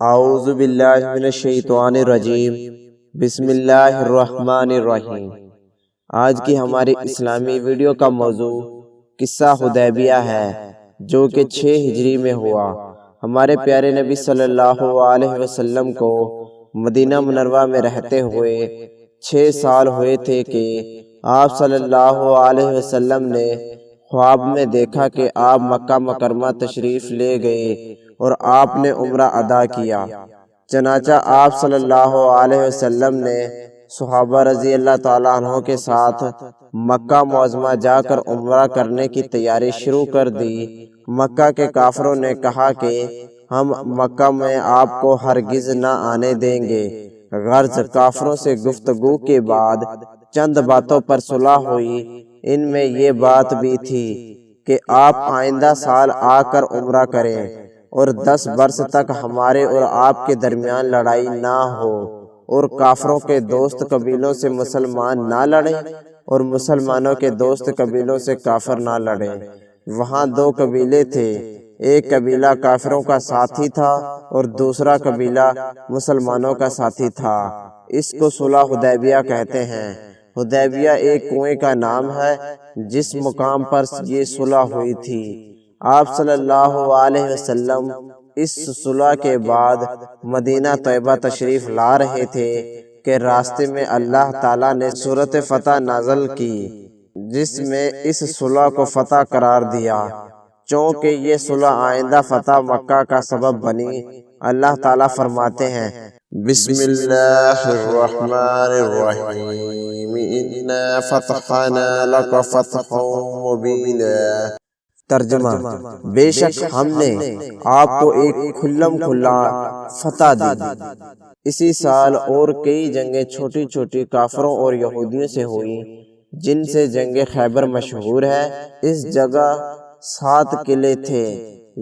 اعوذ باللہ من الشیطان الرجیم، بسم اللہ الرحمن الرحیم۔ آج کی ہماری اسلامی ویڈیو کا موضوع قصہ حدیبیہ ہے، جو کہ 6 ہجری میں ہوا۔ ہمارے پیارے نبی صلی اللہ علیہ وسلم کو مدینہ منورہ میں رہتے ہوئے 6 سال ہوئے تھے کہ آپ صلی اللہ علیہ وسلم نے خواب میں دیکھا کہ آپ مکہ مکرمہ تشریف لے گئے اور آپ نے عمرہ ادا کیا۔ چنانچہ آپ صلی اللہ علیہ وسلم نے صحابہ رضی اللہ تعالیٰ عنہ کے ساتھ مکہ معظمہ جا کر عمرہ کرنے کی تیاری شروع کر دی۔ مکہ کے کافروں نے کہا کہ ہم مکہ میں آپ کو ہرگز نہ آنے دیں گے۔ غرض کافروں سے گفتگو کے بعد چند باتوں پر صلح ہوئی۔ ان میں یہ بات بھی تھی کہ آپ آئندہ سال آ کر عمرہ کریں اور 10 برس تک ہمارے اور آپ کے درمیان لڑائی نہ ہو، اور کافروں کے دوست قبیلوں سے مسلمان نہ لڑیں اور مسلمانوں کے دوست قبیلوں سے کافر نہ لڑیں۔ وہاں 2 قبیلے تھے، ایک قبیلہ کافروں کا ساتھی تھا اور دوسرا قبیلہ مسلمانوں کا ساتھی تھا۔ اس کو صلح حدیبیہ کہتے ہیں۔ حدیبیہ ایک کنویں کا نام ہے جس مقام پر یہ صلح ہوئی تھی۔ آپ صلی اللہ علیہ وسلم اس صلح کے بعد مدینہ طیبہ تشریف لا رہے تھے کہ راستے میں اللہ تعالیٰ نے سورۃ فتح نازل کی، جس میں اس صلح کو فتح قرار دیا۔ چونکہ یہ صلح آئندہ فتح مکہ کا سبب بنی، اللہ تعالیٰ فرماتے ہیں بسم اللہ الرحمن الرحیم انا فتحنا لک فتحا مبینا۔ ترجمہ: بے شک ہم نے آپ کو ایک کھلم کھلا فتح دی۔ اسی سال اور کئی جنگیں چھوٹی چھوٹی کافروں اور یہودیوں سے ہوئی، جن سے جنگ خیبر مشہور ہے۔ اس جگہ 7 قلعے تھے۔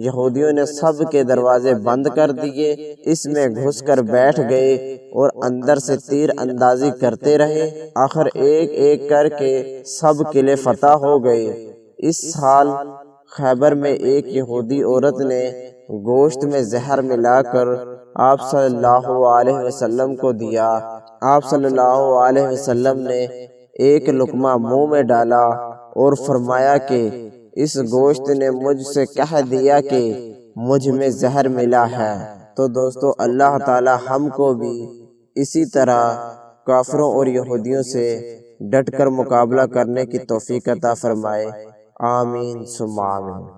یہودیوں نے سب کے دروازے بند کر دیے، اس میں گھس کر بیٹھ گئے اور اندر سے تیر اندازی کرتے رہے۔ آخر ایک ایک کر کے سب قلعے فتح ہو گئے۔ اس سال خیبر میں ایک یہودی عورت نے گوشت میں زہر ملا کر آپ صلی اللہ علیہ وسلم کو دیا۔ آپ صلی اللہ علیہ وسلم نے ایک لقمہ منہ میں ڈالا اور فرمایا کہ اس گوشت نے مجھ سے کہہ دیا کہ مجھ میں زہر ملا ہے۔ تو دوستو، اللہ تعالی ہم کو بھی اسی طرح کافروں اور یہودیوں سے ڈٹ کر مقابلہ کرنے کی توفیق عطا فرمائے۔ آمین ثم آمین۔